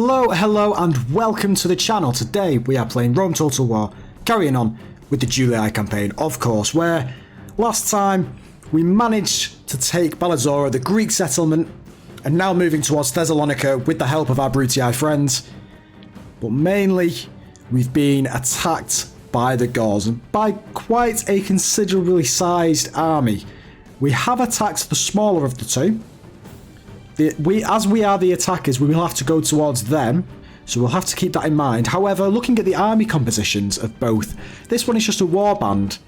Hello and welcome to the channel. Today we are playing Rome Total War, carrying on with the Julii Campaign, of course, where last time we managed to take Balazzora, the Greek settlement, and now moving towards Thessalonica with the help of our Brutii friends. But mainly we've been attacked by the Gauls, and by quite a considerably sized army. We have attacked the smaller of the two. As we are the attackers, we will have to go towards them, so we'll have to keep that in mind. However, looking at the army compositions of both, this one is just a warband.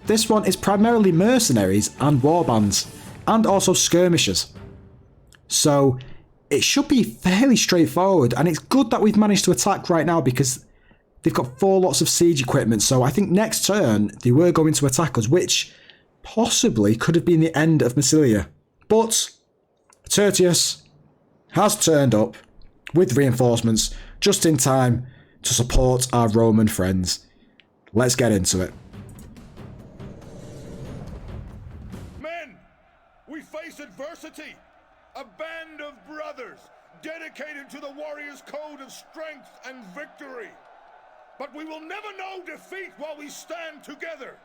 This one is primarily mercenaries and warbands, and also skirmishers. So it should be fairly straightforward, and it's good that we've managed to attack right now because they've got 4 lots of siege equipment. So I think next turn they were going to attack us, which possibly could have been the end of Massilia. But Tertius has turned up with reinforcements just in time to support our Roman friends. Let's get into it. Men, we face adversity. A band of brothers dedicated to the warrior's code of strength and victory. But we will never know defeat while we stand together.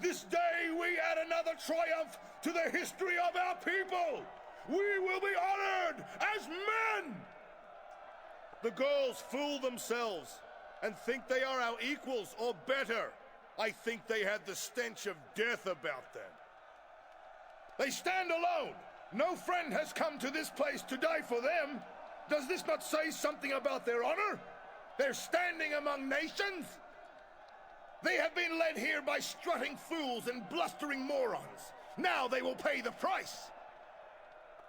This day we add another triumph to the history of our people. We will be honored as men! The Gauls fool themselves and think they are our equals or better. I think they had the stench of death about them. They stand alone. No friend has come to this place to die for them. Does this not say something about their honor? Their standing among nations? They have been led here by strutting fools and blustering morons. Now they will pay the price.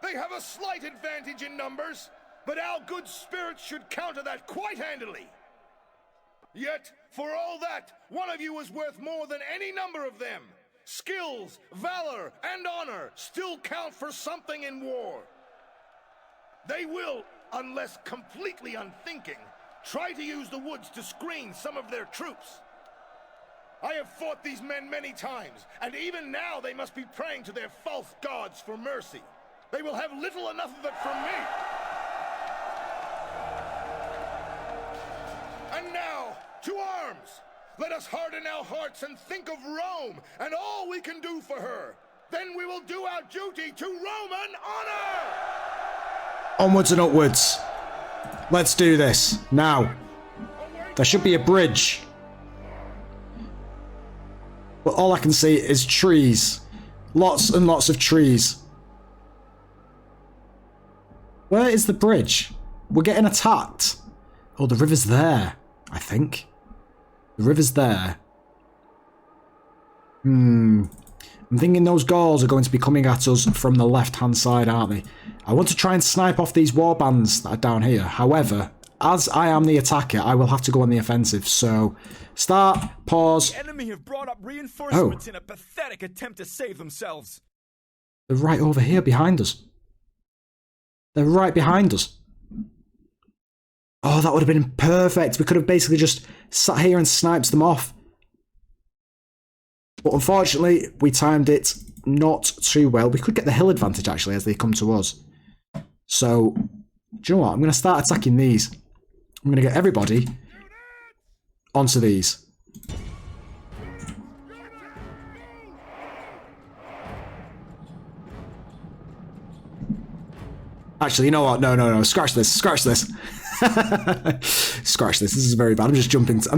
They have a slight advantage in numbers, but our good spirits should counter that quite handily. Yet, for all that, one of you is worth more than any number of them. Skills, valor, and honor still count for something in war. They will, unless completely unthinking, try to use the woods to screen some of their troops. I have fought these men many times, and even now they must be praying to their false gods for mercy. They will have little enough of it from me. And now, to arms! Let us harden our hearts and think of Rome and all we can do for her. Then we will do our duty to Roman honor! Onwards and upwards. Let's do this. Now. There should be a bridge. But all I can see is trees. Lots and lots of trees. Where is the bridge? We're getting attacked. Oh, the river's there, I think. The river's there. I'm thinking those Gauls are going to be coming at us from the left-hand side, aren't they? I want to try and snipe off these warbands that are down here. However, as I am the attacker, I will have to go on the offensive. So, start, pause. The enemy have brought up reinforcements in a pathetic attempt to save themselves. They're right over here behind us. They're right behind us. Oh, that would have been perfect. We could have basically just sat here and sniped them off. But unfortunately, we timed it not too well. We could get the hill advantage, actually, as they come to us. So, do you know what? I'm going to start attacking these. I'm going to get everybody onto these. Actually, you know what? No. Scratch this. Scratch this. Scratch this. This is very bad. I'm just jumping to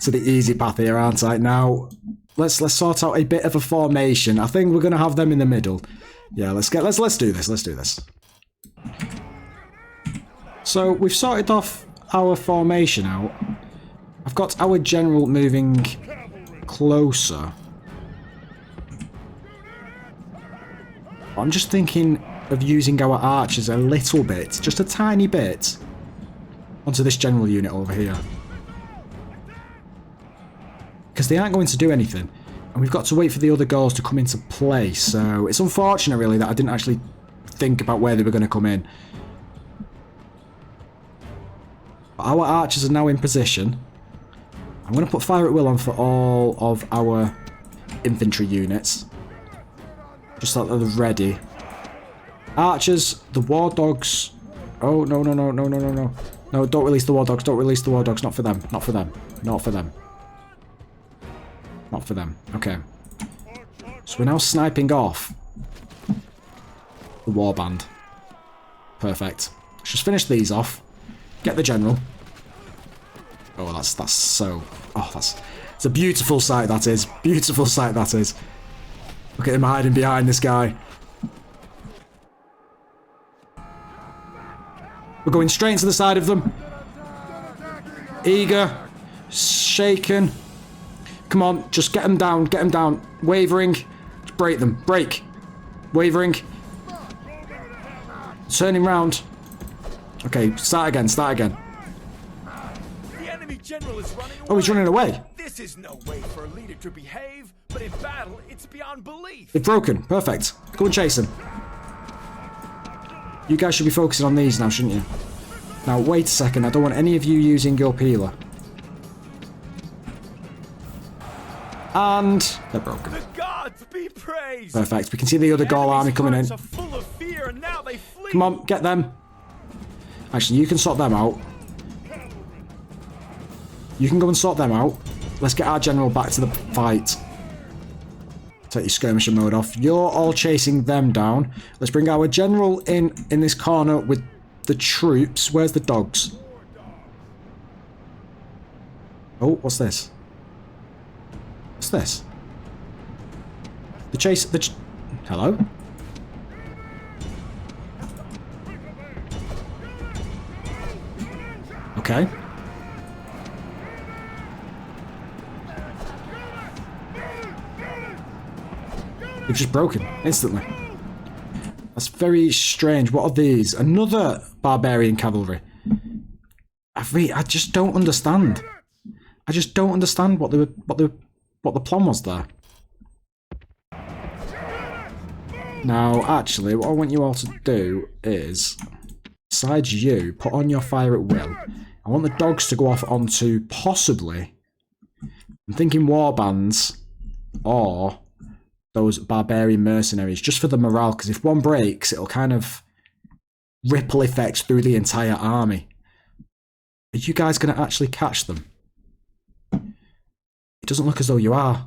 the easy path here, aren't I? Now, let's sort out a bit of a formation. I think we're gonna have them in the middle. Yeah, let's do this. Let's do this. So we've sorted off our formation out. I've got our general moving closer. I'm just thinking of using our archers a little bit, just a tiny bit, onto this general unit over here. Because they aren't going to do anything, and we've got to wait for the other Gauls to come into play, so it's unfortunate really that I didn't actually think about where they were going to come in. But our archers are now in position. I'm going to put fire at will on for all of our infantry units. Just so that they're ready. Archers, the war dogs. Oh, no, no, no, no, no, no, no. No, don't release the war dogs. Don't release the war dogs. Not for them. Not for them. Not for them. Not for them. Okay. So we're now sniping off the warband. Perfect. Let's just finish these off. Get the general. Oh, that's so... Oh, it's a beautiful sight, that is. Beautiful sight, that is. Look at him hiding behind this guy. We're going straight into the side of them. Eager. Shaken. Come on, just get them down. Get them down. Wavering. Just break them. Break. Wavering. Turning round. Okay, start again. Start again. The enemy general is running away. Oh, he's running away. This is no way for a leader to behave, but in battle, it's beyond belief. They've broken. Perfect. Go and chase him. You guys should be focusing on these now, shouldn't you? Now, wait a second. I don't want any of you using your peeler. And they're broken. The gods be praised. Perfect. We can see the other Gaul army coming in. Are full of fear and now they flee. Come on, get them. Actually, you can sort them out. You can go and sort them out. Let's get our general back to the fight. Take your skirmisher mode off. You're all chasing them down. Let's bring our general in this corner with the troops. Where's the dogs? Oh, what's this? What's this? The chase... Hello? Okay. They've just broken instantly. That's very strange. What are these? Another barbarian cavalry. I just don't understand. I just don't understand what the plan was there. Now, actually, what I want you all to do is, besides you, put on your fire at will. I want the dogs to go off onto possibly, I'm thinking warbands or those barbarian mercenaries, just for the morale, because if one breaks, it'll kind of ripple effect through the entire army. Are you guys going to actually catch them? It doesn't look as though you are.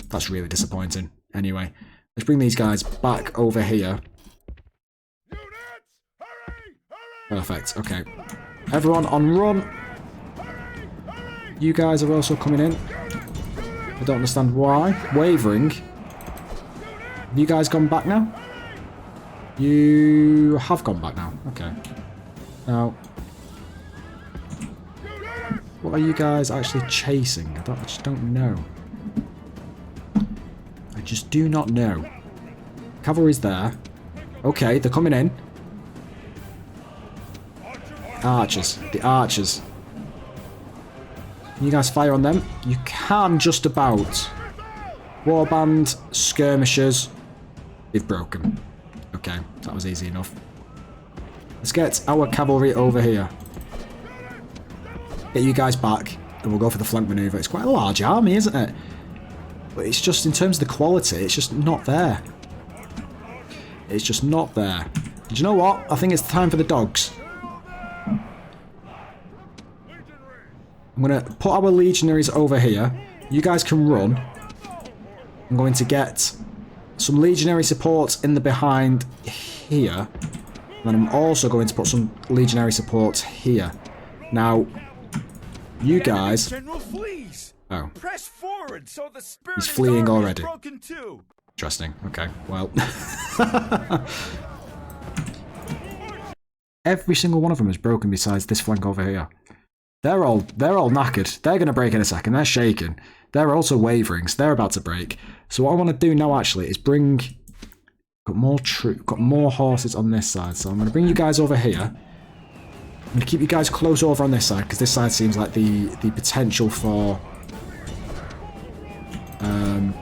That's really disappointing. Anyway, let's bring these guys back over here. Perfect, okay. Everyone on run. You guys are also coming in. I don't understand why. Wavering. Have you guys gone back now? You have gone back now. Okay. Now, what are you guys actually chasing? I just don't know. I just do not know. Cavalry's there. Okay, they're coming in. Archers. The archers. You guys fire on them. You can just about. Warband, skirmishers. They've broken. Okay, that was easy enough. Let's get our cavalry over here. Get you guys back, and we'll go for the flank maneuver. It's quite a large army, isn't it? But it's just, in terms of the quality, it's just not there. It's just not there. Do you know what? I think it's time for the dogs. I'm going to put our legionaries over here. You guys can run. I'm going to get some legionary support in the behind here. And then I'm also going to put some legionary support here. Now, you guys... Oh. Press forward so the spirit He's fleeing already. Broken too. Interesting. Okay, well... Every single one of them is broken besides this flank over here. They're all knackered. They're going to break in a second. They're shaking. They're also wavering, so they're about to break. So what I want to do now actually is bring... Got more horses on this side, so I'm going to bring you guys over here. I'm going to keep you guys close over on this side, because this side seems like the potential for... I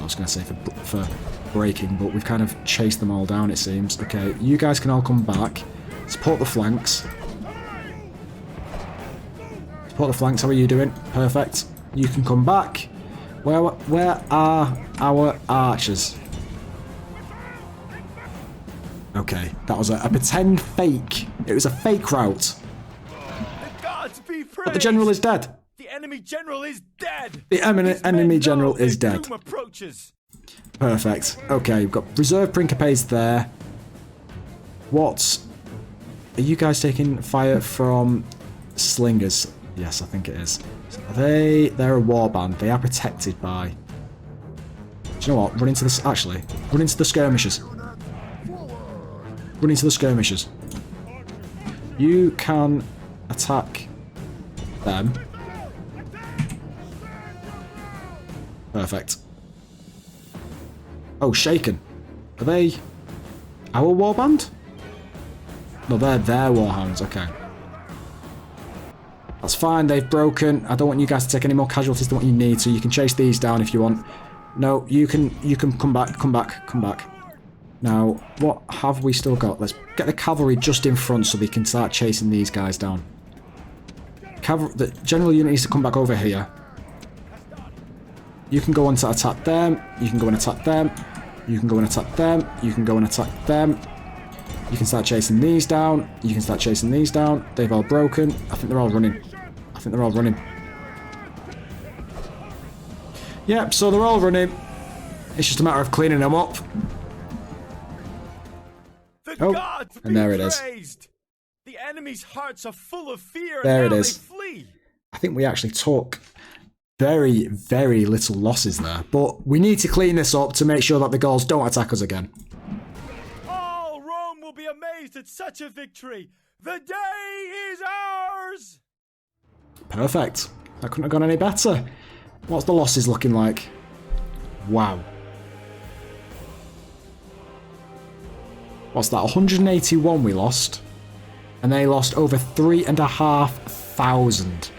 was going to say for breaking, but we've kind of chased them all down, it seems. Okay, you guys can all come back. Support the flanks. Support the flanks, how are you doing? Perfect. You can come back. Where are our archers? Okay, that was a pretend fake. It was a fake route. The gods be praised. But the general is dead. The enemy general is dead. The enemy general is dead. Doom approaches. Perfect. Okay, we've got reserve Principes there. What? Are you guys taking fire from slingers? Yes, I think it is. So they're a warband. They are protected by... Do you know what? Run into this. Actually, run into the skirmishers. Run into the skirmishers. You can attack them. Perfect. Oh, shaken. Are they our warband? No, they're their warhounds. Okay. That's fine. They've broken. I don't want you guys to take any more casualties than what you need, so you can chase these down if you want. No, you can come back. Now, what have we still got? Let's get the cavalry just in front so they can start chasing these guys down. The general unit needs to come back over here. You can go on to attack them. You can go and attack them. You can go and attack them. You can go and attack them. You can start chasing these down. You can start chasing these down. They've all broken. I think they're all running. Yep, so they're all running. It's just a matter of cleaning them up. Oh, and there it is. The enemy's hearts are full of fear. There and it now is. They flee. I think we actually took very, very little losses there. But we need to clean this up to make sure that the Gauls don't attack us again. All Rome will be amazed at such a victory. The day is ours. Perfect. That couldn't have gone any better. What's the losses looking like? Wow. What's that? 181 we lost. And they lost over 3,500.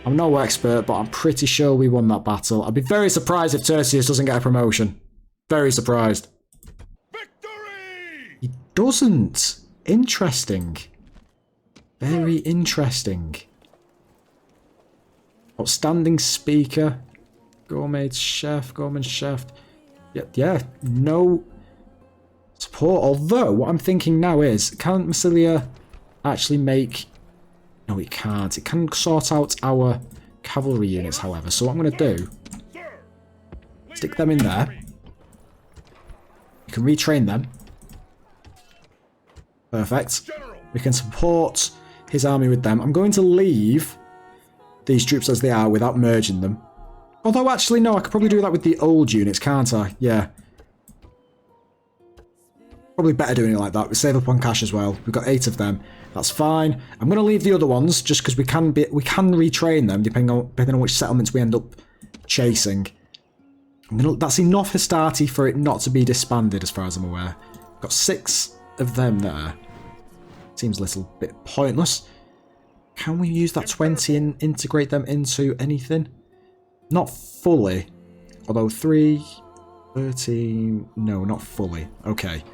I'm no expert, but I'm pretty sure we won that battle. I'd be very surprised if Tertius doesn't get a promotion. Very surprised. Victory! He doesn't. Interesting. Very interesting. Outstanding speaker. Gourmet chef. Yeah, no support. Although, what I'm thinking now is, can Massilia actually make... No, it can't. It can sort out our cavalry units, however. So what I'm going to do... Stick them in there. You can retrain them. Perfect. We can support his army with them. I'm going to leave these troops as they are without merging them. Although, actually, no, I could probably do that with the old units, can't I? Yeah. Probably better doing it like that. We save up on cash as well. We've got 8 of them. That's fine. I'm going to leave the other ones just because we can retrain them depending on which settlements we end up chasing. That's enough Hastati for it not to be disbanded as far as I'm aware. Got 6 of them there. Seems a little bit pointless. Can we use that 20 and integrate them into anything? Not fully. Although 3, 13... No, not fully. Okay.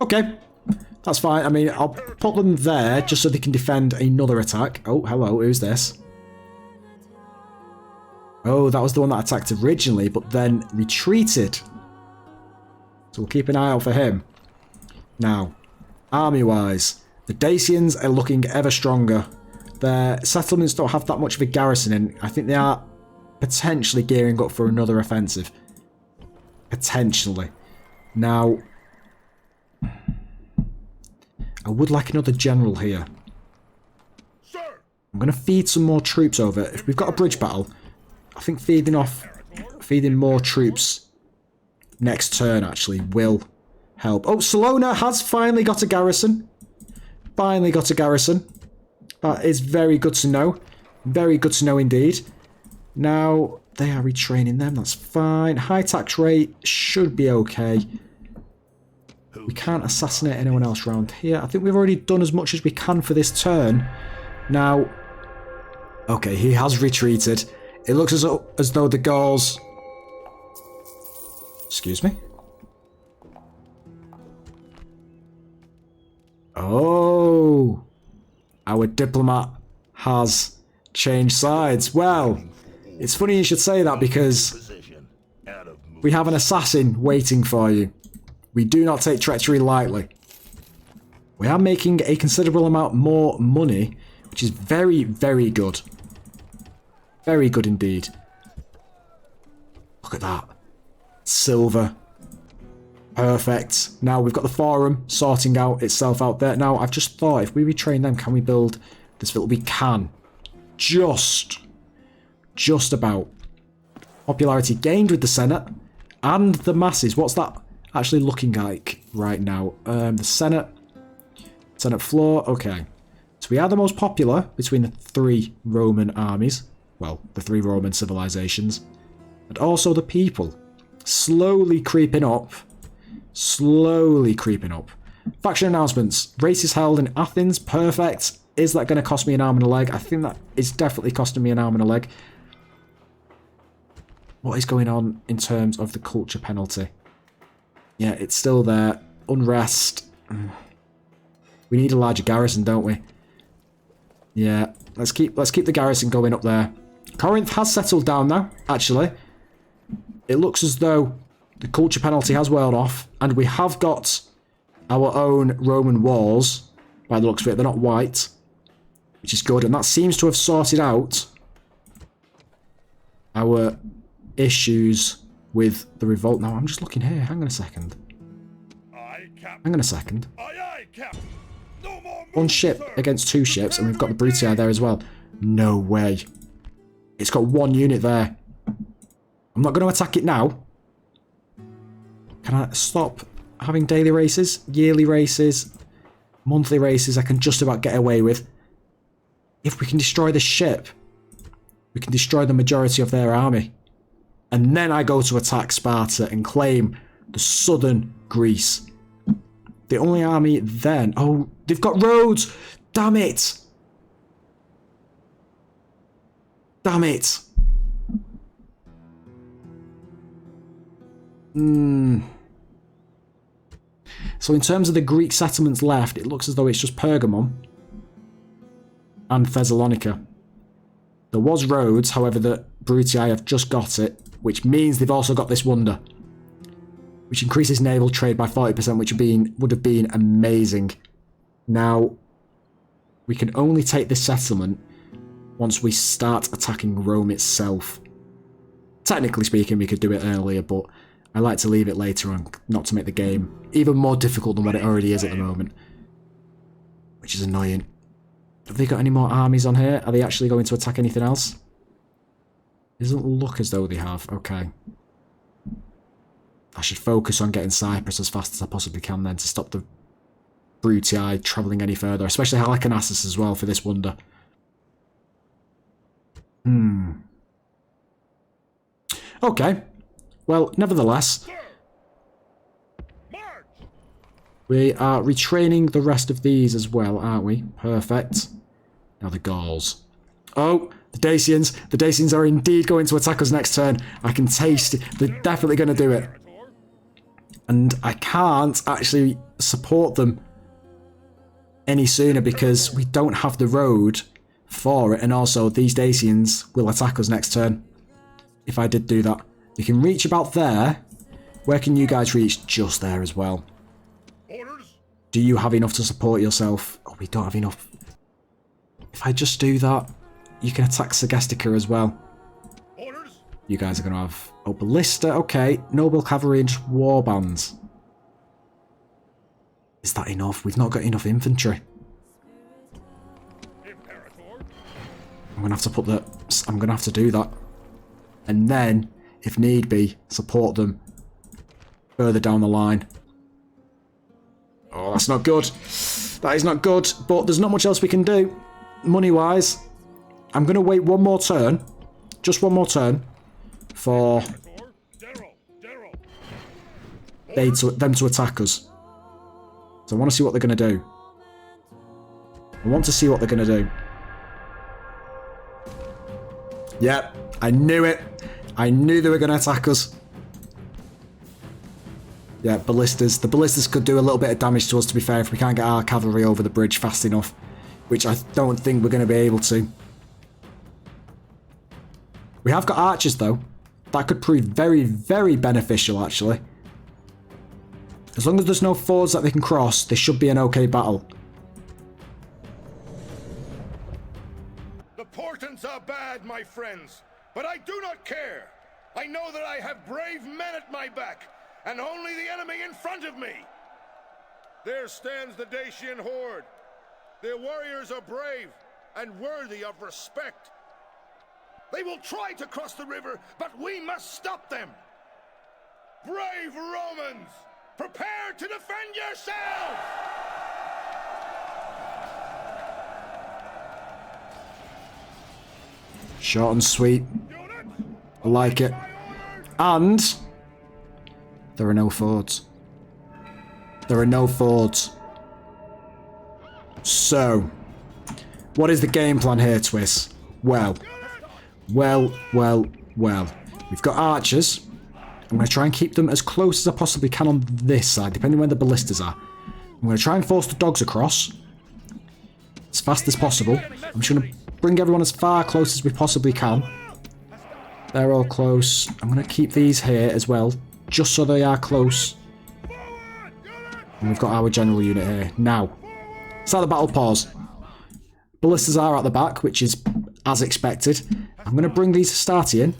Okay. That's fine. I mean, I'll put them there just so they can defend another attack. Oh, hello. Who's this? Oh, that was the one that attacked originally, but then retreated. So we'll keep an eye out for him. Now, army-wise, the Dacians are looking ever stronger. Their settlements don't have that much of a garrison in. I think they are potentially gearing up for another offensive. Potentially. Now, I would like another general here. I'm going to feed some more troops over. If we've got a bridge battle, I think feeding more troops next turn actually will help. Oh, Salona has finally got a garrison. Finally got a garrison. That is very good to know. Very good to know indeed. Now, they are retraining them. That's fine. High tax rate should be okay. We can't assassinate anyone else around here. I think we've already done as much as we can for this turn. Now, okay, he has retreated. It looks as though the Gauls... Excuse me? Oh, our diplomat has changed sides. Well, it's funny you should say that because we have an assassin waiting for you. We do not take treachery lightly. We are making a considerable amount more money, which is very, very good. Very good indeed. Look at that. Silver. Perfect. Now we've got the forum sorting out itself out there. Now, I've just thought, if we retrain them, can we build this village? We can. Just about. Popularity gained with the Senate and the masses. What's that actually looking like right now? The Senate floor. Okay. So we are the most popular between the 3 Roman armies. Well, the 3 Roman civilizations. And also the people. Slowly creeping up. Slowly creeping up. Faction announcements. Races held in Athens. Perfect. Is that going to cost me an arm and a leg? I think that is definitely costing me an arm and a leg. What is going on in terms of the culture penalty? Yeah, it's still there. Unrest. We need a larger garrison, don't we? Yeah, let's keep the garrison going up there. Corinth has settled down now, actually. It looks as though the culture penalty has worn off, and we have got our own Roman walls, by the looks of it. They're not white, which is good, and that seems to have sorted out our issues with the revolt. Now, I'm just looking here. Hang on a second. Hang on a second. One ship against 2 ships, and we've got the Brutii there as well. No way. It's got 1 unit there. I'm not going to attack it now. Can I stop having daily races, yearly races, monthly races? I can just about get away with. If we can destroy the ship, we can destroy the majority of their army. And then I go to attack Sparta and claim the southern Greece. The only army then... Oh, they've got roads! Damn it! Damn it! So in terms of the Greek settlements left, it looks as though it's just Pergamon and Thessalonica. There was Rhodes, however, the Brutii have just got it, which means they've also got this wonder, which increases naval trade by 40%, which would have been amazing. Now, we can only take this settlement once we start attacking Rome itself. Technically speaking, we could do it earlier, but I like to leave it later on, not to make the game even more difficult than what it already is at the moment, which is annoying. Have they got any more armies on here? Are they actually going to attack anything else? It doesn't look as though they have. Okay. I should focus on getting Cyprus as fast as I possibly can then to stop the Brutii travelling any further, especially Halicarnassus as well for this wonder. Okay. Well, nevertheless, we are retraining the rest of these as well, aren't we? Perfect. Now the Gauls. Oh, the Dacians. The Dacians are indeed going to attack us next turn. I can taste it. They're definitely going to do it. And I can't actually support them any sooner because we don't have the road for it. And also, these Dacians will attack us next turn. If I did do that. You can reach about there. Where can you guys reach? Just there as well. Do you have enough to support yourself? Oh, we don't have enough. If I just do that, you can attack Segestica as well. You guys are going to have... Oh, Ballista. Okay. Noble Cavalry and just war bands. Is that enough? We've not got enough infantry. I'm going to have to put the... I'm going to have to do that. And then, if need be, support them further down the line. Oh, that's not good. That is not good, but there's not much else we can do, money-wise. I'm going to wait one more turn, just one more turn, for them to attack us. So I want to see what they're going to do. I want to see what they're going to do. Yep, I knew it. I knew they were going to attack us. Yeah, ballistas. The ballistas could do a little bit of damage to us, to be fair, if we can't get our cavalry over the bridge fast enough, which I don't think we're going to be able to. We have got archers, though. That could prove very, very beneficial, actually. As long as there's no fords that they can cross, this should be an okay battle. The portents are bad, my friends, but I do not care. I know that I have brave men at my back, and only the enemy in front of me. There stands the Dacian horde. Their warriors are brave and worthy of respect. They will try to cross the river, but we must stop them. Brave Romans, prepare to defend yourselves! Short and sweet. I like it. And there are no fords. There are no fords. So, what is the game plan here, Twist? Well. We've got archers. I'm going to try and keep them as close as I possibly can on this side, depending where the ballistas are. I'm going to try and force the dogs across as fast as possible. I'm just going to bring everyone as far close as we possibly can. They're all close. I'm going to keep these here as well, just so they are close. And we've got our general unit here. Now, start the battle pause. Ballistas are at the back, which is as expected. I'm going to bring these Astarte in.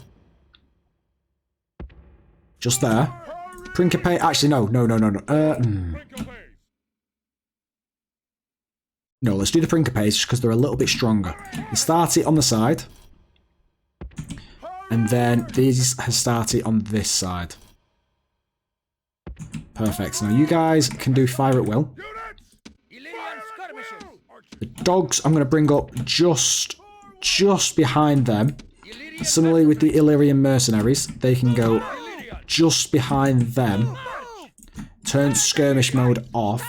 Just there. Principe. Actually, no. No, let's do the Principes just because they're a little bit stronger. Astarte on the side. And then these Astarte on this side. Perfect. Now you guys can do fire at will. The dogs I'm going to bring up just behind them. Similarly with the Illyrian mercenaries, they can go just behind them. Turn skirmish mode off.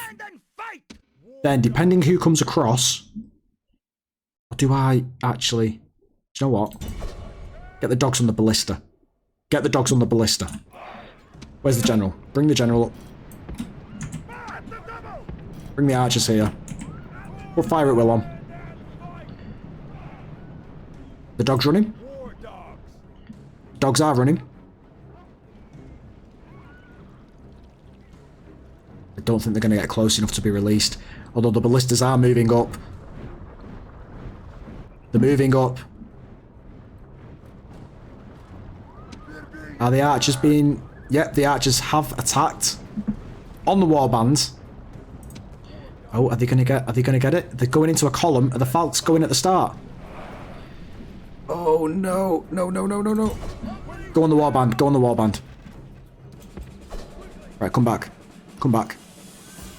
Then, depending who comes across, or do I actually... Do you know what? Get the dogs on the ballista. Get the dogs on the ballista. Where's the general? Bring the general up. Bring the archers here. Put fire at will on. The dogs running? Dogs are running. I don't think they're going to get close enough to be released. Although the ballistas are moving up. They're moving up. Are the archers being... Yep, the archers have attacked on the warbands. Oh, are they going to get it? They're going into a column. Are the Falks going at the start? Oh, no. No. Go on the warband. Go on the warband. Right, come back. Come back.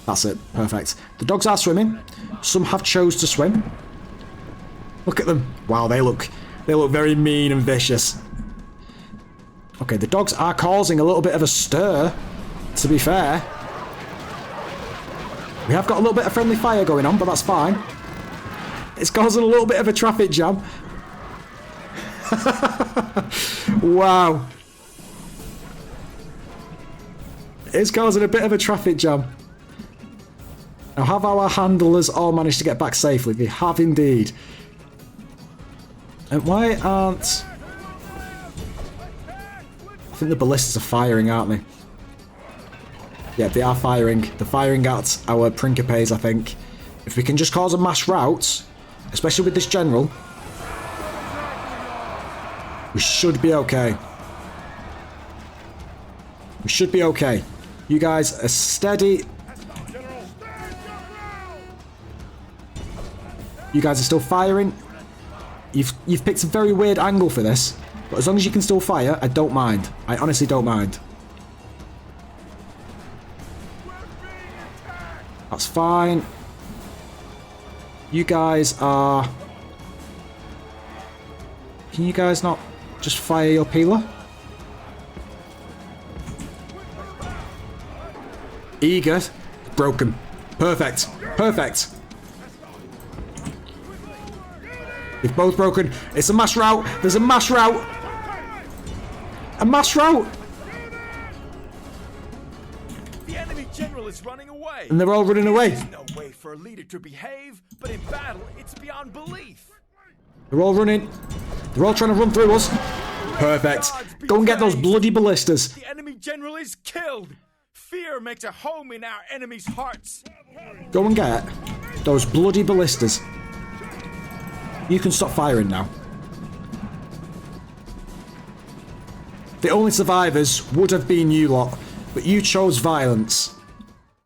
That's it. Perfect. The dogs are swimming. Some have chose to swim. Look at them. Wow, they look very mean and vicious. Okay, the dogs are causing a little bit of a stir, to be fair. We have got a little bit of friendly fire going on, but that's fine. It's causing a little bit of a traffic jam. Wow. It's causing a bit of a traffic jam. Now, have our handlers all managed to get back safely? They have indeed. And why aren't... I think the ballistas are firing, aren't they? Yeah, they are firing. They're firing at our Principes, I think. If we can just cause a mass rout, especially with this general, we should be okay. We should be okay. You guys are steady. You guys are still firing. You've picked a very weird angle for this, but as long as you can still fire, I don't mind. I honestly don't mind. That's fine. You guys are... Can you guys not just fire your peeler? Eager. Broken. Perfect. Perfect. They've both broken. It's a mass rout. There's a mass rout. A mass rout. The enemy general is running away. And they're all running away. There's no way for a leader to behave, but in battle, it's beyond belief. They're all running. They're all trying to run through us. Perfect. Go and get those bloody ballistas. The enemy general is killed. Fear makes a home in our enemies' hearts. Go and get those bloody ballistas. You can stop firing now. The only survivors would have been you lot, but you chose violence.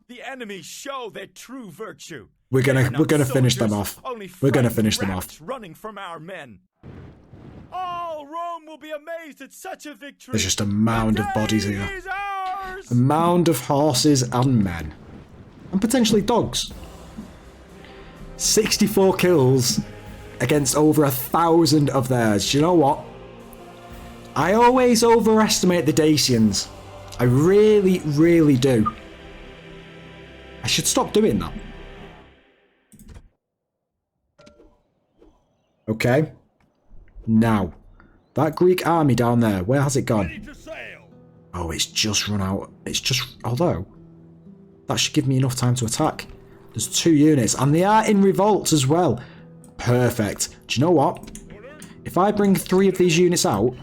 The enemies show their true virtue. We're gonna finish them Soldiers, off. only We're gonna frightened finish them rats off. running from our men. All Rome will be amazed at such a victory. There's just a mound of bodies The here. day is ours. A mound of horses and men. And potentially dogs. 64 kills against over 1,000 of theirs. Do you know what? I always overestimate the Dacians. I really, really do. I should stop doing that. Okay. Now, that Greek army down there, where has it gone? Ready to sail. Oh, it's just run out. It's just... Although, that should give me enough time to attack. There's 2 units, and they are in revolt as well. Perfect. Do you know what? If I bring 3 of these units out,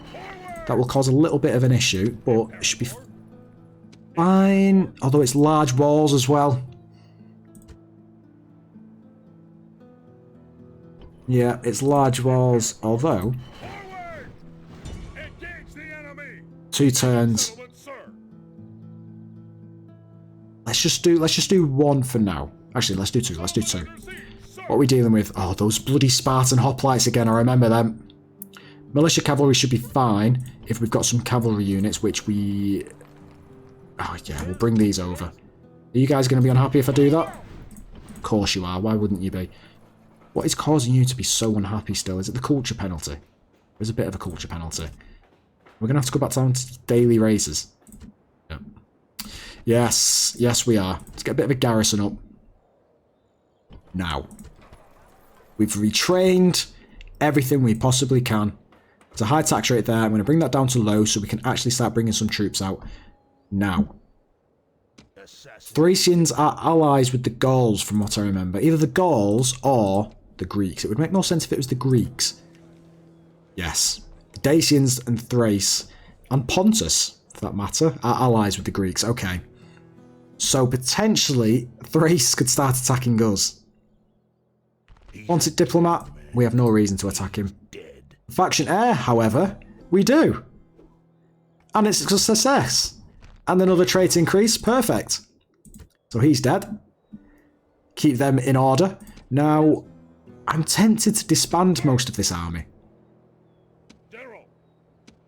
that will cause a little bit of an issue, but it should be fine. Although it's large walls as well. Yeah, it's large walls, although... Forward! Engage the enemy! 2 turns. Gentlemen, sir. Let's just do 1 for now. Actually, let's do 2. Let's do 2. What are we dealing with? Oh, those bloody Spartan hoplites again. I remember them. Militia cavalry should be fine if we've got some cavalry units, which we... Oh, yeah, we'll bring these over. Are you guys going to be unhappy if I do that? Of course you are. Why wouldn't you be? What is causing you to be so unhappy still? Is it the culture penalty? There's a bit of a culture penalty. We're going to have to go back down to daily races. Yep. Yes. Yes, we are. Let's get a bit of a garrison up. Now. We've retrained everything we possibly can. There's a high tax rate there. I'm going to bring that down to low so we can actually start bringing some troops out. Now. Thracians are allies with the Gauls, from what I remember. Either the Gauls or the Greeks. It would make more sense if it was the Greeks. Yes. The Dacians and Thrace, and Pontus, for that matter, are allies with the Greeks. Okay. So, potentially, Thrace could start attacking us. Wanted diplomat, we have no reason to attack him. Faction heir, however, we do. And it's a success. And another trait increase, perfect. So he's dead. Keep them in order. Now, I'm tempted to disband most of this army. General.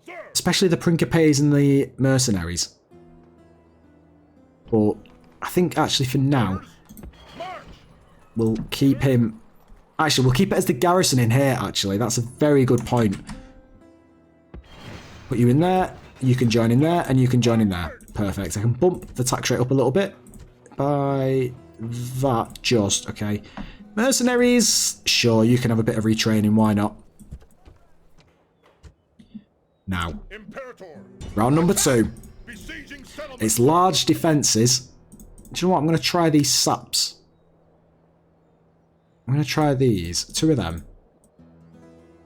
Sir. Especially the Principes and the mercenaries. But I think actually for now, March. we'll keep him... Actually, we'll keep it as the garrison in here, actually. That's a very good point. Put you in there, you can join in there, and you can join in there. Perfect. I can bump the tax rate up a little bit by that just. Okay. Mercenaries, sure, you can have a bit of retraining, why not? Now, Imperator. round number 2. Besieging settlement. It's large defences. Do you know what? I'm going to try these saps. I'm going to try these. 2 of them.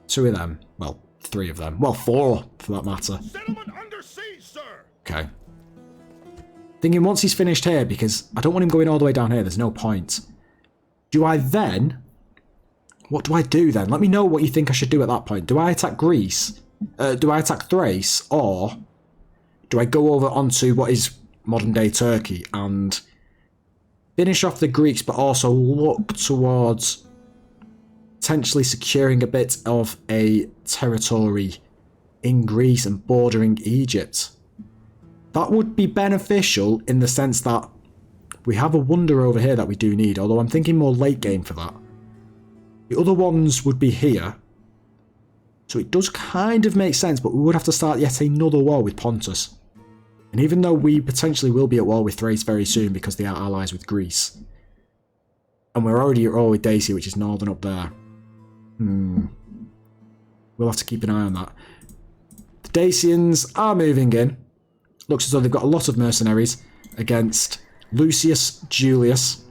2 of them. Well, 3 of them. Well, 4 for that matter. Settlement under siege, sir. Okay. Thinking once he's finished here, because I don't want him going all the way down here. There's no point. Do I then... What do I do then? Let me know what you think I should do at that point. Do I attack Greece? Do I attack Thrace? Or do I go over onto what is modern-day Turkey and finish off the Greeks, but also look towards potentially securing a bit of a territory in Greece and bordering Egypt? That would be beneficial in the sense that we have a wonder over here that we do need, although I'm thinking more late game for that. The other ones would be here. So it does kind of make sense, but we would have to start yet another war with Pontus. And even though we potentially will be at war with Thrace very soon because they are allies with Greece. And we're already at war with Dacia, which is northern up there. We'll have to keep an eye on that. The Dacians are moving in. Looks as though they've got a lot of mercenaries against Lucius Julius.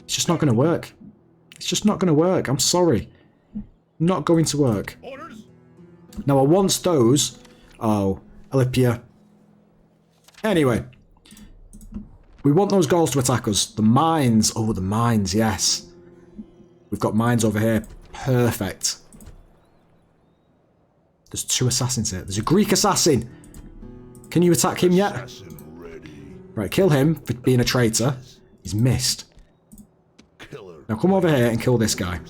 It's just not going to work. It's just not going to work. I'm sorry. Not going to work. Orders. Now, I want those... Oh, Olympia. Anyway. We want those Gauls to attack us. The mines. Oh, the mines, yes. We've got mines over here. Perfect. There's 2 assassins here. There's a Greek assassin. Can you attack him yet? Right, kill him for being a traitor. He's missed. Now come over here and kill this guy.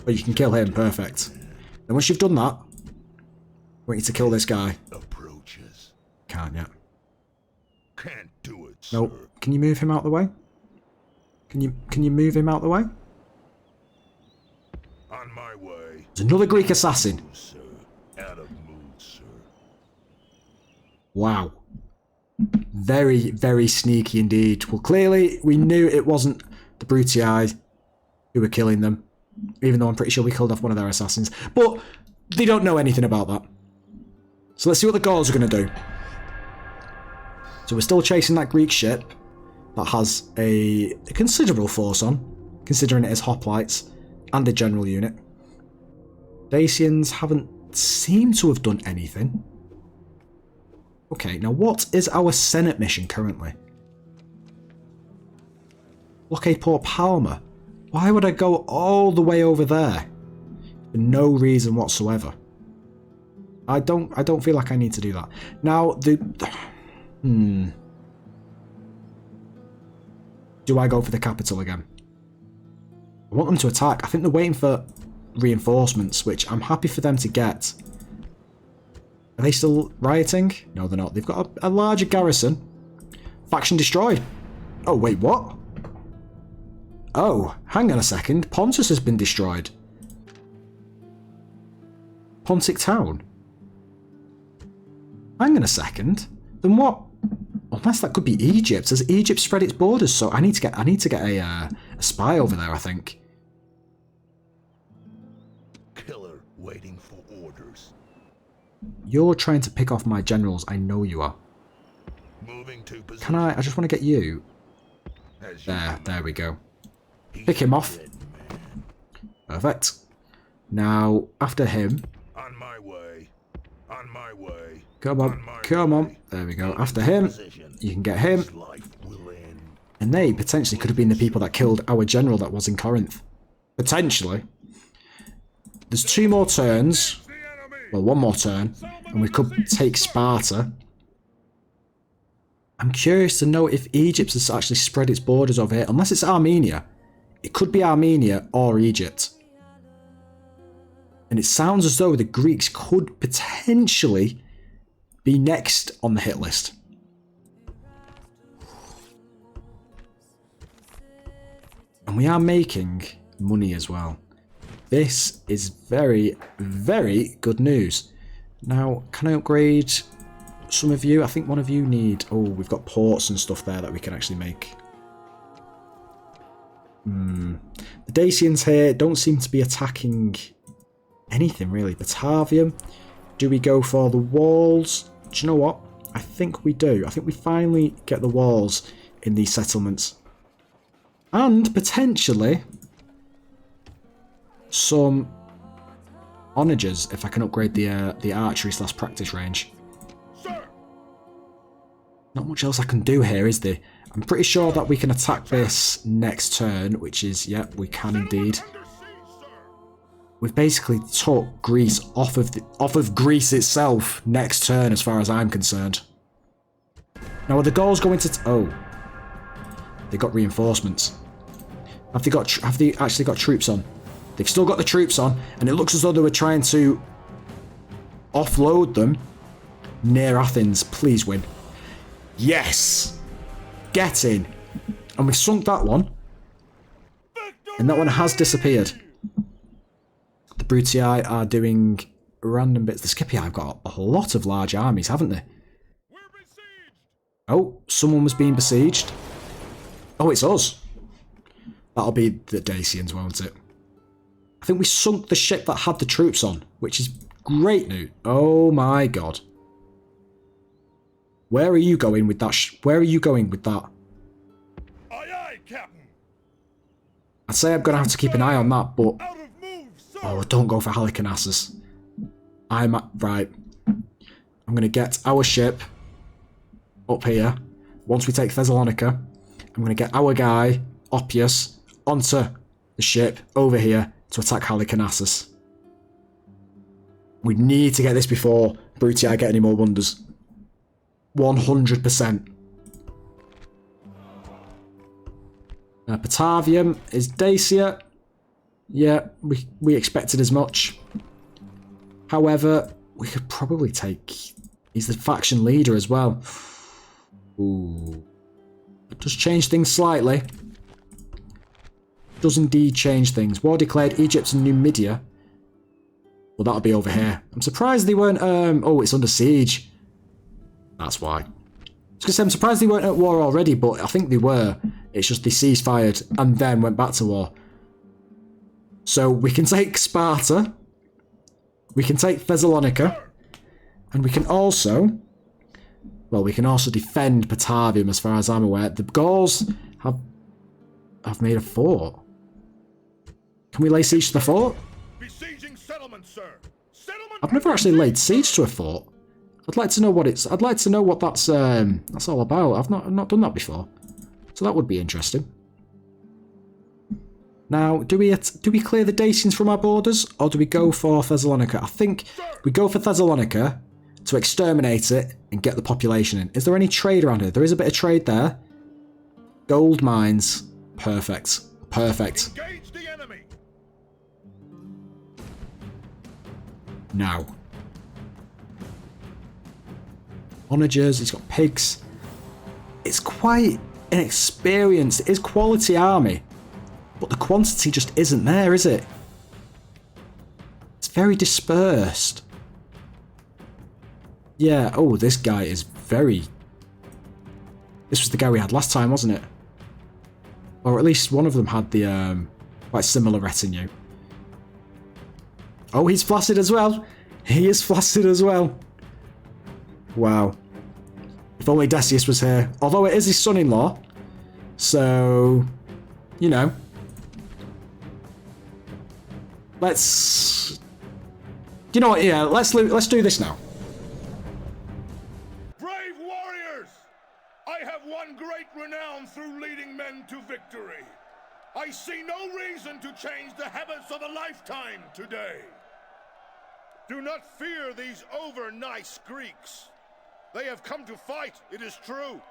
Oh, you can kill him. Perfect. Then once you've done that, I want you to kill this guy. Can't yet. Can't do it, Nope. sir. Can you move him out the way? Can you move him out the way? On my way. There's another Greek assassin. Sir. Out of mood, sir. Wow. Very, very sneaky indeed. Well, clearly we knew it wasn't the Brutii who were killing them. Even though I'm pretty sure we killed off one of their assassins. But they don't know anything about that. So let's see what the Gauls are going to do. So we're still chasing that Greek ship that has a considerable force on, considering it is hoplites and a general unit. Dacians haven't seemed to have done anything. Okay, now what is our Senate mission currently? Blockade Port Palma. Why would I go all the way over there? For no reason whatsoever. I don't feel like I need to do that. Now, do I go for the capital again? I want them to attack. I think they're waiting for reinforcements, which I'm happy for them to get. Are they still rioting? No, they're not. They've got a larger garrison. Faction destroyed. Oh, wait, what? Oh, hang on a second. Pontus has been destroyed. Pontic town. Hang on a second. Then what? Unless that could be Egypt. Has Egypt spread its borders? So I need to get a spy over there, I think. Killer waiting for orders. You're trying to pick off my generals. I know you are. Moving to position. Can I just want to get you. As you There we go. Pick him off. Perfect. Now, after him. On my way. On my way. Come on, come on. There we go. After him, you can get him. And they potentially could have been the people that killed our general that was in Corinth. Potentially. There's 2 more turns. Well, 1 more turn. And we could take Sparta. I'm curious to know if Egypt has actually spread its borders over here. Unless it's Armenia. It could be Armenia or Egypt. And it sounds as though the Greeks could potentially be next on the hit list. And we are making money as well. This is very, very good news. Now, can I upgrade some of you? I think one of you need... Oh, we've got ports and stuff there that we can actually make. The Dacians here don't seem to be attacking anything, really. Batavium. Do we go for the walls? Do you know what? I think we do. I think we finally get the walls in these settlements. And potentially some onagers if I can upgrade the archery / practice range. Sir. Not much else I can do here, is there? I'm pretty sure that we can attack this next turn, which is, yep, we can indeed. We've basically took Greece off of Greece itself next turn, as far as I'm concerned. Now, are the Gauls going to? Oh, they got reinforcements. Have they actually got troops on? They've still got the troops on, and it looks as though they were trying to offload them near Athens. Please win. Yes, get in, and we've sunk that one, and that one has disappeared. The Brutii are doing random bits. The Scipii have got a lot of large armies, haven't they? Oh, someone was being besieged. Oh, it's us. That'll be the Dacians, won't it? I think we sunk the ship that had the troops on, which is great news. Oh my god. Where are you going with that? Where are you going with that? Aye, aye, Captain. I'd say I'm going to have to keep an eye on that, but... Out of move, sir. Oh, don't go for Halicarnassus. Right. I'm going to get our ship up here. once we take Thessalonica, I'm going to get our guy, Oppius, onto the ship over here to attack Halicarnassus. We need to get this before Brutii get any more wonders. 100%. Patavium is Dacia. Yeah, we expected as much. However, we could probably take... He's the faction leader as well. Ooh. It does change things slightly. Does indeed change things. War declared Egypt and Numidia. Well, that'll be over here. I'm surprised they weren't... oh, it's under siege. That's why. Because I'm surprised they weren't at war already, but I think they were. It's just they ceased-fired and then went back to war. So we can take Sparta. We can take Thessalonica. And we can also... Well, we can also defend Patavium, as far as I'm aware. The Gauls have made a fort. Can we lay siege to the fort? Besieging settlement, sir. Settlement. I've never actually laid siege to a fort. I'd like to know what it's. I'd like to know what that's all about. I've not done that before, so that would be interesting. Now, do we clear the Dacians from our borders, or do we go for Thessalonica? I think we go for Thessalonica to exterminate it and get the population in. Is there any trade around here? There is a bit of trade there. Gold mines. Perfect. Perfect. Engage the enemy. Now. Onagers, he's got pigs. It's quite an experienced, it is quality army. But the quantity just isn't there, is it? It's very dispersed. Yeah, oh, this guy is very... This was the guy we had last time, wasn't it? Or at least one of them had the quite similar retinue. Oh, he's flaccid as well. He is flaccid as well. Wow. If only Decius was here. Although it is his son-in-law. So, you know. Let's... You know what, yeah, let's do this now. Brave warriors! I have won great renown through leading men to victory. I see no reason to change the habits of a lifetime today. Do not fear these over-nice Greeks. They have come to fight, it is true,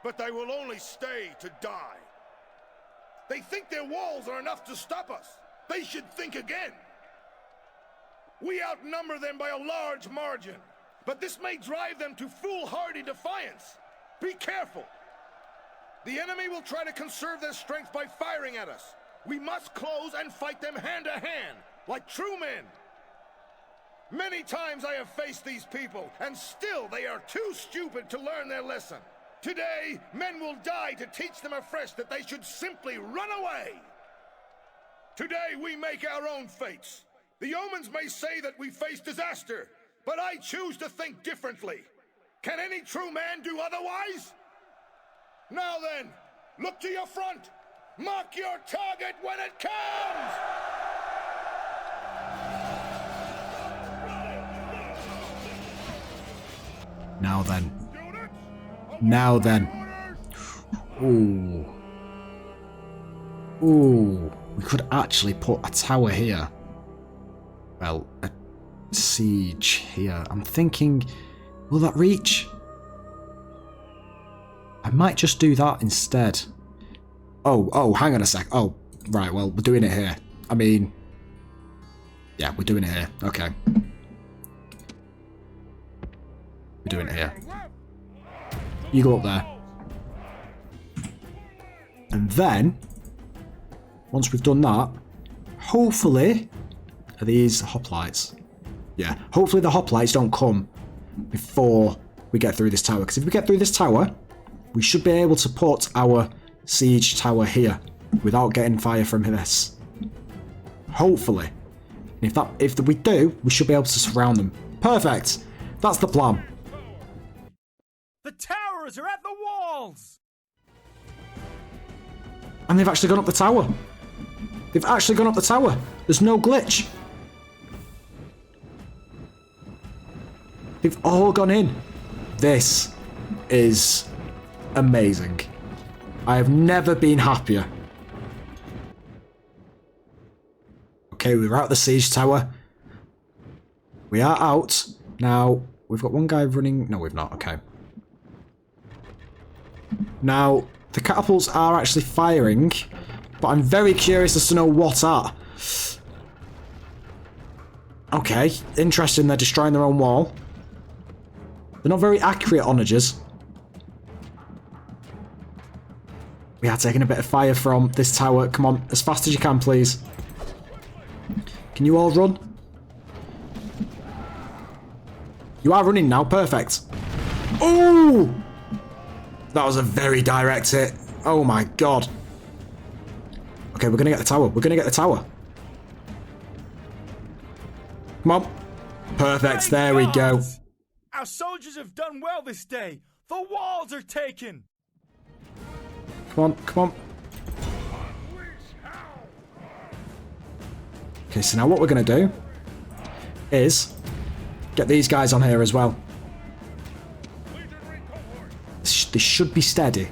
but they will only stay to die. They think their walls are enough to stop us. They should think again. We outnumber them by a large margin, but this may drive them to foolhardy defiance. Be careful. The enemy will try to conserve their strength by firing at us. We must close and fight them hand to hand, like true men. Many times I have faced these people, and still they are too stupid to learn their lesson. Today, men will die to teach them afresh that they should simply run away. Today, we make our own fates. The omens may say that we face disaster, but I choose to think differently. Can any true man do otherwise? Now then, look to your front. Mark your target when it comes! Now then. Now then. Ooh. Ooh. We could actually put a tower here. Well, a siege here. I'm thinking, will that reach? I might just do that instead. Oh, hang on a sec. Oh, right, well, we're doing it here. I mean, yeah, we're doing it here. Okay. We're doing it here. You go up there. And then, once we've done that, hopefully, are these hoplites? Yeah, hopefully the hoplites don't come before we get through this tower. Because if we get through this tower, we should be able to put our siege tower here without getting fire from this. Hopefully. And if we do, we should be able to surround them. Perfect. That's the plan. The towers are at the walls! And they've actually gone up the tower. They've actually gone up the tower. There's no glitch. They've all gone in. This is amazing. I have never been happier. Okay, we're out the siege tower. We are out. Now, we've got one guy running... No, we've not. Okay. Now, the catapults are actually firing, but I'm very curious as to know what at. Okay, interesting. They're destroying their own wall. They're not very accurate onagers. We are taking a bit of fire from this tower. Come on, as fast as you can, please. Can you all run? You are running now. Perfect. Oh! That was a very direct hit. Oh my god. Okay, we're going to get the tower. We're going to get the tower. Come on. Perfect. There we go. Our soldiers have done well this day. The walls are taken. Come on, come on. Okay, so now what we're going to do is get these guys on here as well. They should be steady.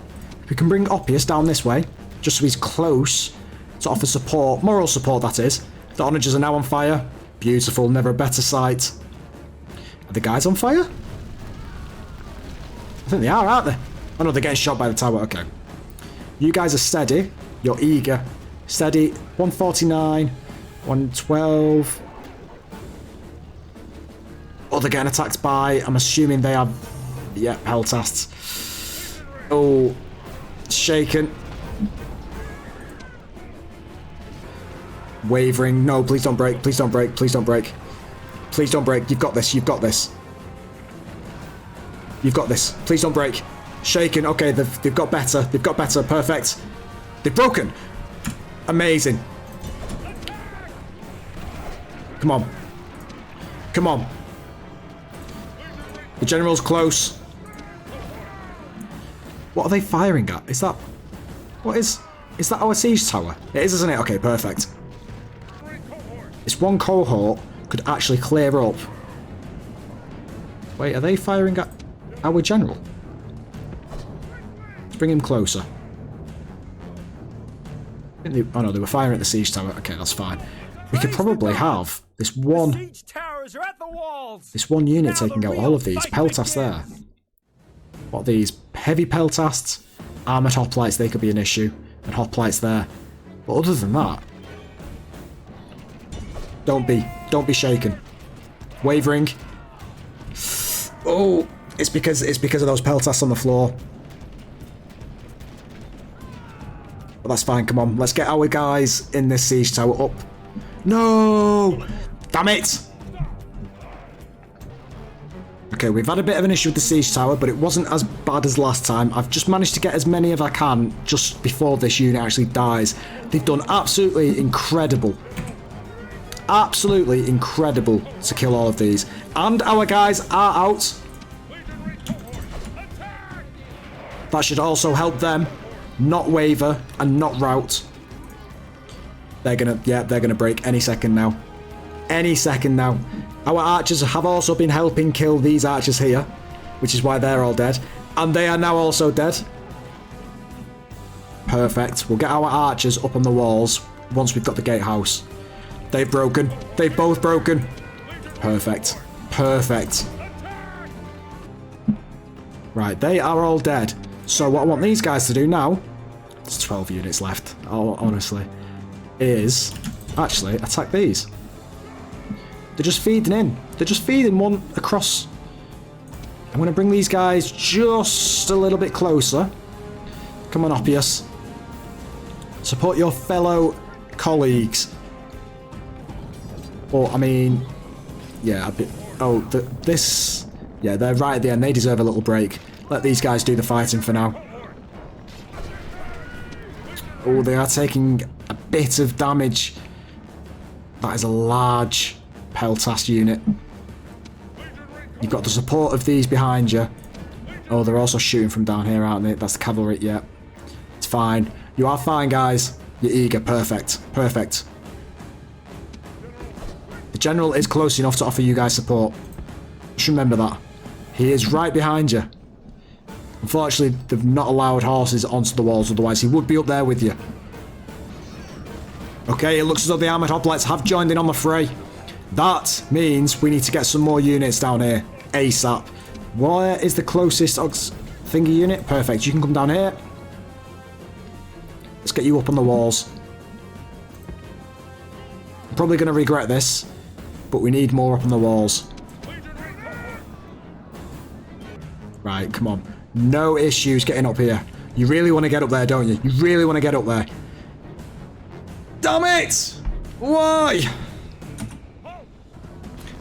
We can bring Oppius down this way, just so he's close to offer support, moral support that is. The onagers are now on fire. Beautiful, never a better sight. Are the guys on fire? I think they are, aren't they? Oh no, they're getting shot by the tower, okay. You guys are steady. You're eager. Steady. 149. 112. Oh, they're getting attacked by... I'm assuming they have... Yeah, peltasts. Oh. Shaken. Wavering. No, please don't break. Please don't break. Please don't break. Please don't break. You've got this. You've got this. You've got this. Please don't break. Shaken. Okay, they've got better. They've got better. Perfect. They've broken. Amazing. Come on. Come on. The general's close. What are they firing at? Is that... What is... Is that our siege tower? It is, isn't it? Okay, perfect. This one cohort could actually clear up. Wait, are they firing at our general? Let's bring him closer. I think they, oh no, they were firing at the siege tower. Okay, that's fine. We could probably have this one... Siege towers are at the walls. This one unit taking out all of these. Peltasts there. What are these? Heavy peltasts. Armoured hoplites, they could be an issue. And hoplites there. But other than that... Don't be shaken. Wavering. Oh, it's because of those peltasts on the floor. But that's fine, come on. Let's get our guys in this siege tower up. No! Damn it! Okay, we've had a bit of an issue with the siege tower, but it wasn't as bad as last time. I've just managed to get as many as I can just before this unit actually dies. They've done absolutely incredible. Absolutely incredible to kill all of these. And our guys are out. That should also help them not waver and not rout. They're gonna break any second now. Any second now. Our archers have also been helping kill these archers here, which is why they're all dead. And they are now also dead. Perfect. We'll get our archers up on the walls once we've got the gatehouse. They've broken. They've both broken. Perfect. Perfect. Right, they are all dead. So what I want these guys to do now, there's 12 units left, honestly, is actually attack these. They're just feeding in. They're just feeding one across. I'm going to bring these guys just a little bit closer. Come on, Oppius. Support your fellow colleagues. Or, I mean, yeah, a bit. Oh, this. Yeah, they're right at the end. They deserve a little break. Let these guys do the fighting for now. Oh, they are taking a bit of damage. That is a large peltast unit. You've got the support of these behind you. Oh, they're also shooting from down here, aren't they? That's the cavalry, yeah. It's fine. You are fine, guys. You're eager. Perfect. Perfect. The general is close enough to offer you guys support. Just remember that. He is right behind you. Unfortunately, they've not allowed horses onto the walls, otherwise he would be up there with you. Okay, it looks as though the armoured hoplites have joined in on the fray. That means we need to get some more units down here ASAP. Where is the closest thingy unit? Perfect, you can come down here. Let's get you up on the walls. I'm probably going to regret this, but we need more up on the walls. Right, come on. No issues getting up here. You really want to get up there, don't you? You really want to get up there. Damn it! Why?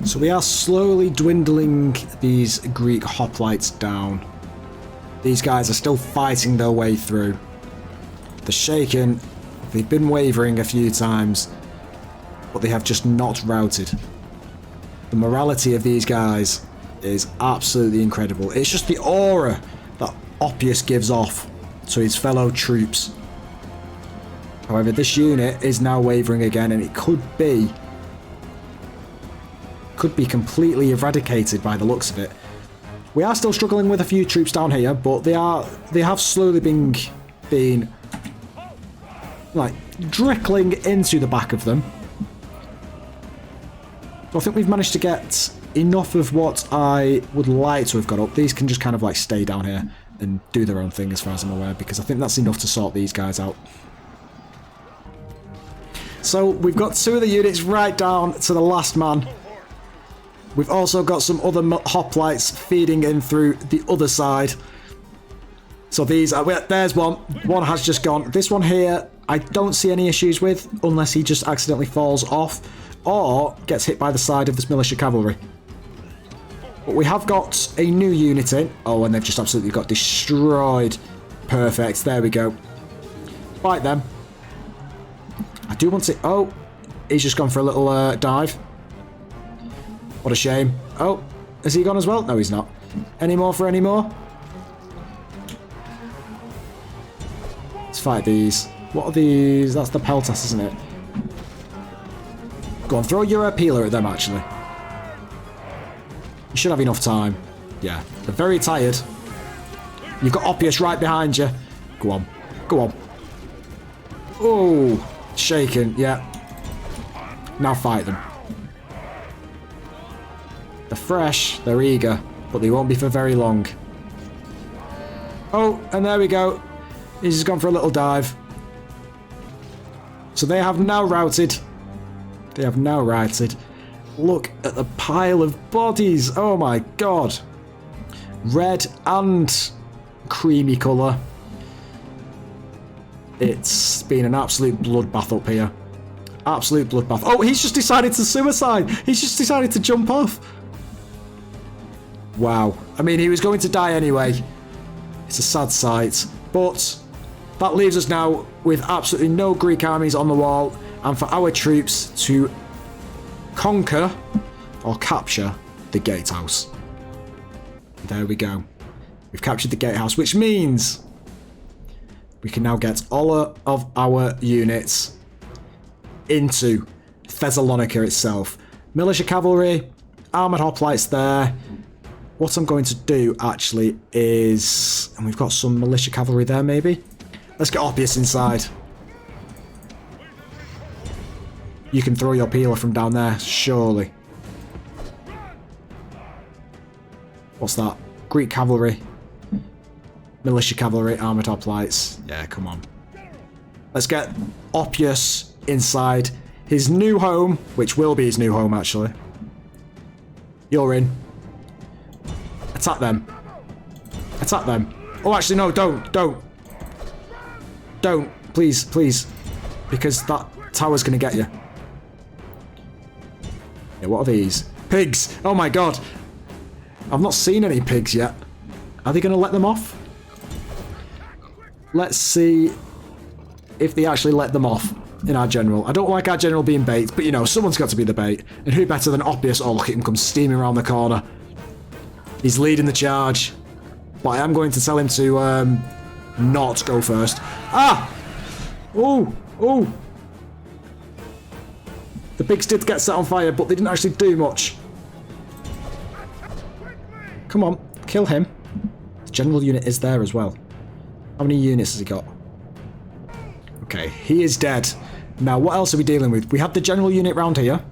So we are slowly dwindling these Greek hoplites down. These guys are still fighting their way through. They're shaken. They've been wavering a few times, but they have just not routed. The morality of these guys is absolutely incredible. It's just the aura that Oppius gives off to his fellow troops. However, this unit is now wavering again, and it could be completely eradicated by the looks of it. We are still struggling with a few troops down here, but they have slowly been like trickling into the back of them. So I think we've managed to get enough of what I would like to have got up. These can just kind of like stay down here and do their own thing as far as I'm aware, because I think that's enough to sort these guys out. So we've got 2 of the units right down to the last man. We've also got some other hoplites feeding in through the other side. So these are, there's one. One has just gone. This one here, I don't see any issues with, unless he just accidentally falls off or gets hit by the side of this militia cavalry. But we have got a new unit in. Oh, and they've just absolutely got destroyed. Perfect. There we go. Fight them. I do want to... Oh, he's just gone for a little dive. What a shame. Oh, has he gone as well? No, he's not. Any more for any more? Let's fight these. What are these? That's the Peltas, isn't it? Go on, throw your peeler at them, actually. You should have enough time. Yeah, they're very tired. You've got Oppius right behind you. Go on. Go on. Oh, shaken. Yeah. Now fight them. They're fresh, they're eager, but they won't be for very long. Oh, and there we go. He's just gone for a little dive. So they have now routed. They have now routed. Look at the pile of bodies. Oh my god. Red and creamy colour. It's been an absolute bloodbath up here. Absolute bloodbath. Oh, he's just decided to suicide. He's just decided to jump off. Wow. I mean, he was going to die anyway. It's a sad sight. But that leaves us now with absolutely no Greek armies on the wall, and for our troops to conquer or capture the gatehouse. There we go. We've captured the gatehouse, which means we can now get all of our units into Thessalonica itself. Militia cavalry, armoured hoplites there. What I'm going to do, actually, is... And we've got some militia cavalry there, maybe? Let's get Oppius inside. You can throw your peeler from down there, surely. What's that? Greek cavalry. Militia cavalry, armoured hoplites. Yeah, come on. Let's get Oppius inside his new home, which will be his new home, actually. You're in. Attack them. Attack them. Oh, actually, no, don't. Don't. Please, please. Because that tower's going to get you. Yeah, what are these? Pigs! Oh my god. I've not seen any pigs yet. Are they going to let them off? Let's see if they actually let them off in our general. I don't like our general being bait, but you know, someone's got to be the bait. And who better than Oppius? Oh, look at him come steaming around the corner. He's leading the charge. But I am going to tell him to not go first. Ah! Oh! Oh! The pigs did get set on fire, but they didn't actually do much. Come on, kill him. The general unit is there as well. How many units has he got? Okay, he is dead. Now, what else are we dealing with? We have the general unit round here.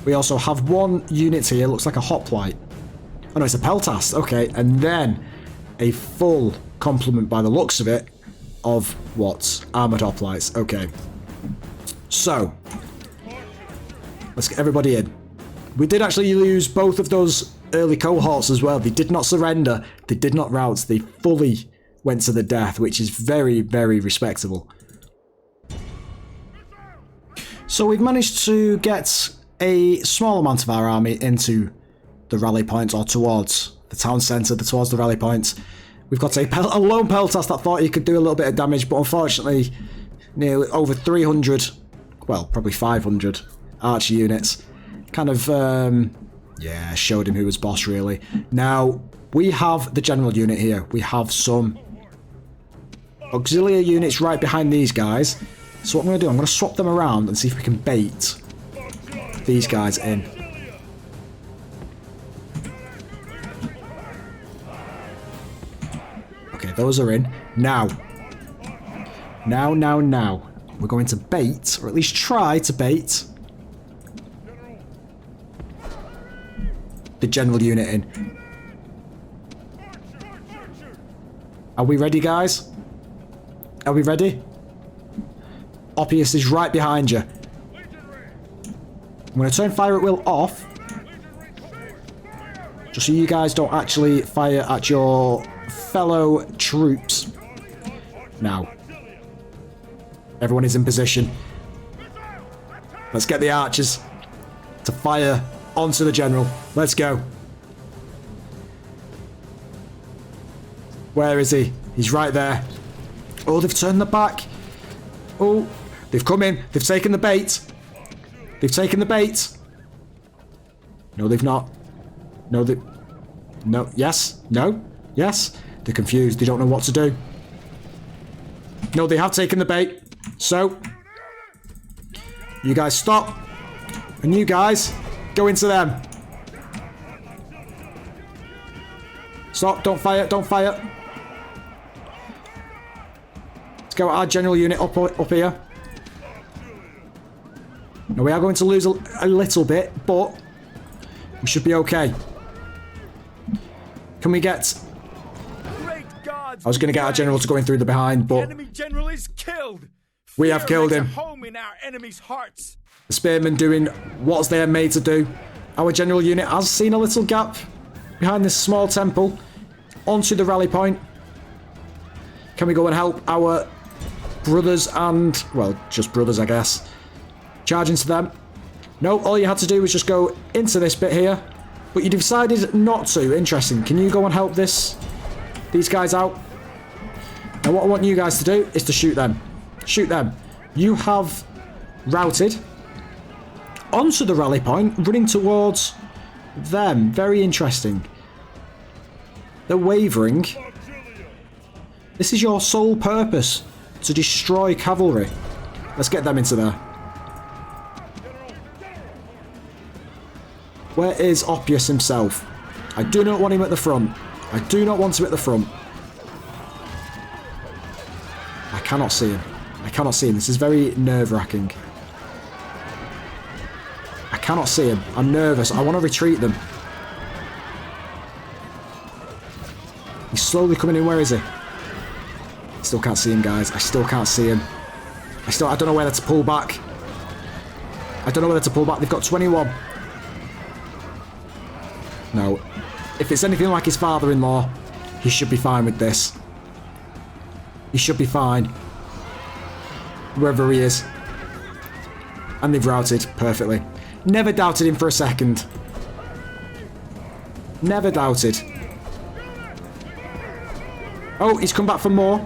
We also have one unit here. Looks like a hoplite. Oh no, it's a peltast. Okay, and then a full complement by the looks of it of what? Armoured hoplites. Okay. So, let's get everybody in. We did actually lose both of those early cohorts as well. They did not surrender. They did not rout. They fully went to the death, which is very, very respectable. So we've managed to get a small amount of our army into the rally point, or towards the town centre, towards the rally point. We've got a lone peltast that thought he could do a little bit of damage, but unfortunately, nearly over 300, well, probably 500 archer units kind of, yeah, showed him who was boss, really. Now, we have the general unit here. We have some auxiliary units right behind these guys. So what I'm going to do, I'm going to swap them around and see if we can bait these guys in. Okay, those are in. Now. Now. We're going to bait, or at least try to bait, the general unit in. Are we ready, guys? Are we ready? Oppius is right behind you. I'm going to turn fire at will off, just so you guys don't actually fire at your fellow troops. Now, everyone is in position. Let's get the archers to fire onto the general. Let's go. Where is he? He's right there. Oh, they've turned the back. Oh, they've come in. They've taken the bait. They've taken the bait. No, they've not. No, they... No. Yes. No. Yes. They're confused. They don't know what to do. No, they have taken the bait. So, you guys stop. And you guys go into them. Stop. Don't fire. Don't fire. Let's go our general unit up here. Now, we are going to lose a little bit, but we should be okay. Can we get... I was going to get our general to go in through the behind, but... Enemy general is killed. We have killed him. Home in our enemy's hearts. The spearmen doing what they are made to do. Our general unit has seen a little gap behind this small temple onto the rally point. Can we go and help our brothers and... well, just brothers, I guess. Charge into them. No, all you had to do was just go into this bit here. But you decided not to. Interesting. Can you go and help these guys out? Now what I want you guys to do is to shoot them. Shoot them. You have routed onto the rally point, running towards them. Very interesting. They're wavering. This is your sole purpose, to destroy cavalry. Let's get them into there. Where is Oppius himself? I do not want him at the front. I do not want him at the front. I cannot see him. I cannot see him. This is very nerve-wracking. I cannot see him. I'm nervous. I want to retreat them. He's slowly coming in. Where is he? Still can't see him, guys. I still can't see him. I don't know whether to pull back. I don't know whether to pull back. They've got 21. No. If it's anything like his father-in-law, he should be fine with this. He should be fine. Wherever he is. And they've routed perfectly. Never doubted him for a second. Never doubted. Oh, he's come back for more.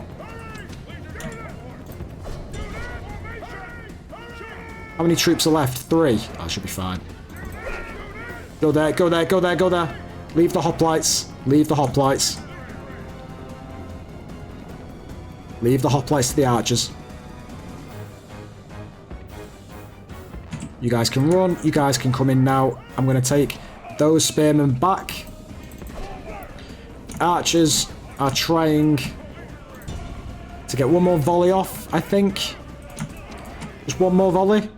How many troops are left? 3. Oh, should be fine. Go there, go there, go there, go there. Leave the hoplites. Leave the hoplites. Leave the hoplites to the archers. You guys can run. You guys can come in now. I'm going to take those spearmen back. archers are trying to get one more volley off, I think. Just one more volley.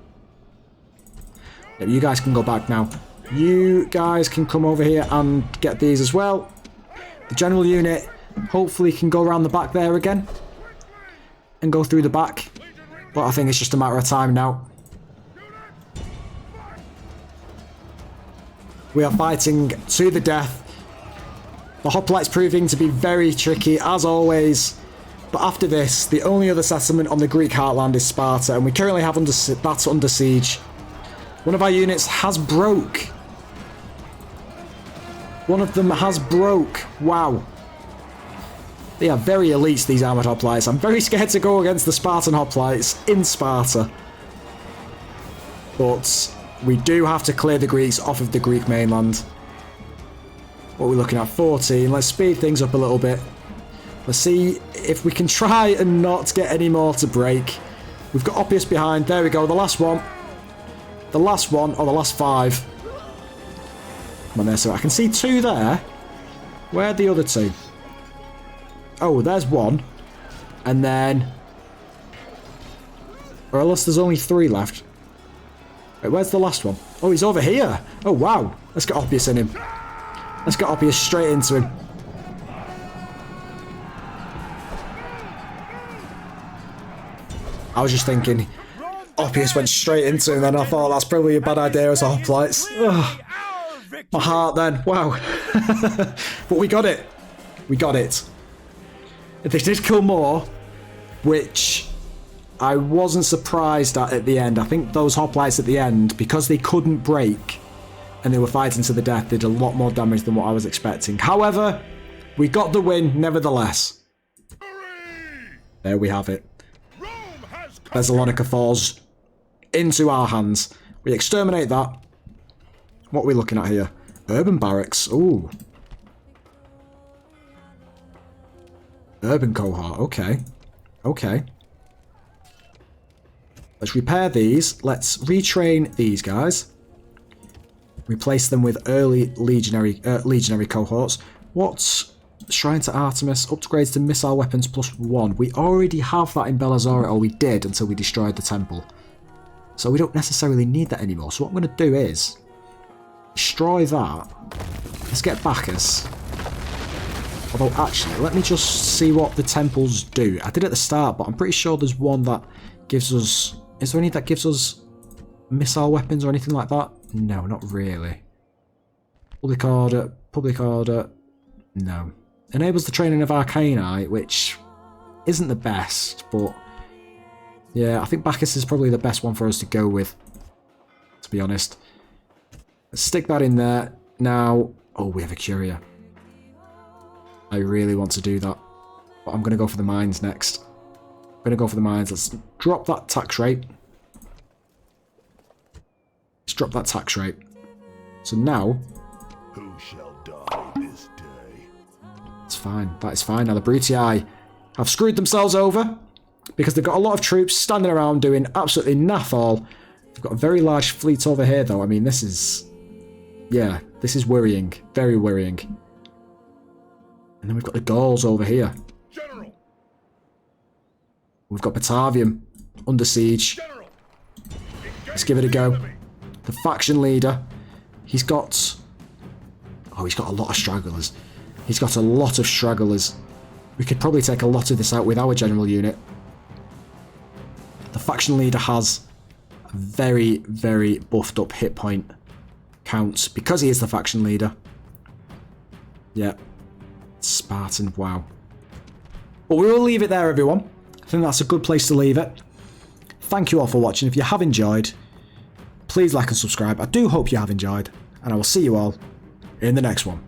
Yeah, you guys can go back now. You guys can come over here and get these as well. The general unit hopefully can go around the back there again and go through the back. But I think it's just a matter of time now. We are fighting to the death. The hoplites proving to be very tricky, as always. But after this, the only other settlement on the Greek heartland is Sparta, and we currently have that under siege. One of our units has broke. One of them has broke. Wow. They are very elite, these armoured hoplites. I'm very scared to go against the Spartan hoplites in Sparta. But we do have to clear the Greeks off of the Greek mainland. What are we looking at? 14. Let's speed things up a little bit. Let's see if we can try and not get any more to break. We've got Oppius behind. There we go. The last one. The last one, or the last 5. Come on there, so I can see 2 there. Where are the other 2? Oh, there's 1. And then... or unless there's only 3 left. Wait, where's the last one? Oh, he's over here. Oh, wow. Let's get Oppius in him. Let's get Oppius straight into him. I was just thinking, Oppius went straight into him, and I thought that's probably a bad idea as a hoplites. Ugh. My heart then. Wow. But we got it. We got it. They did kill more, which I wasn't surprised at the end. I think those hoplites at the end, because they couldn't break and they were fighting to the death, they did a lot more damage than what I was expecting. However, we got the win nevertheless. There we have it. Thessalonica falls into our hands. We exterminate that. What are we looking at here? Urban barracks. Ooh. Urban cohort. Okay. Okay. Let's repair these. Let's retrain these guys. Replace them with early legionary cohorts. What's Shrine to Artemis? Upgrades to missile weapons +1. We already have that in Bellazzara, or we did until we destroyed the temple. So we don't necessarily need that anymore. So what I'm going to do is destroy that. Let's get Bacchus. Although actually, let me just see what the temples do. I did at the start, but I'm pretty sure there's one that gives us... is there any that gives us missile weapons or anything like that? No, not really. Public order. No. Enables the training of Arcani, which isn't the best, but yeah, I think Bacchus is probably the best one for us to go with, to be honest. Let's stick that in there. Now, oh, we have a Curia. I really want to do that, but I'm going to go for the mines next. I'm going to go for the mines. Let's drop that tax rate. Let's drop that tax rate. So now... who shall die this day? It's fine. That is fine. Now the Brutii have screwed themselves over because they've got a lot of troops standing around doing absolutely naff all. They've got a very large fleet over here, though. I mean, this is... yeah, this is worrying. Very worrying. And then we've got the Gauls over here. General. We've got Batavium under siege. General. Let's give it a go. The faction leader. He's got... oh, he's got a lot of stragglers. He's got a lot of stragglers. We could probably take a lot of this out with our general unit. The faction leader has a very, very buffed up hit point counts because he is the faction leader. Yeah. Spartan, wow. But we will leave it there, everyone. I think that's a good place to leave it. Thank you all for watching. If you have enjoyed, please like and subscribe. I do hope you have enjoyed, and I will see you all in the next one.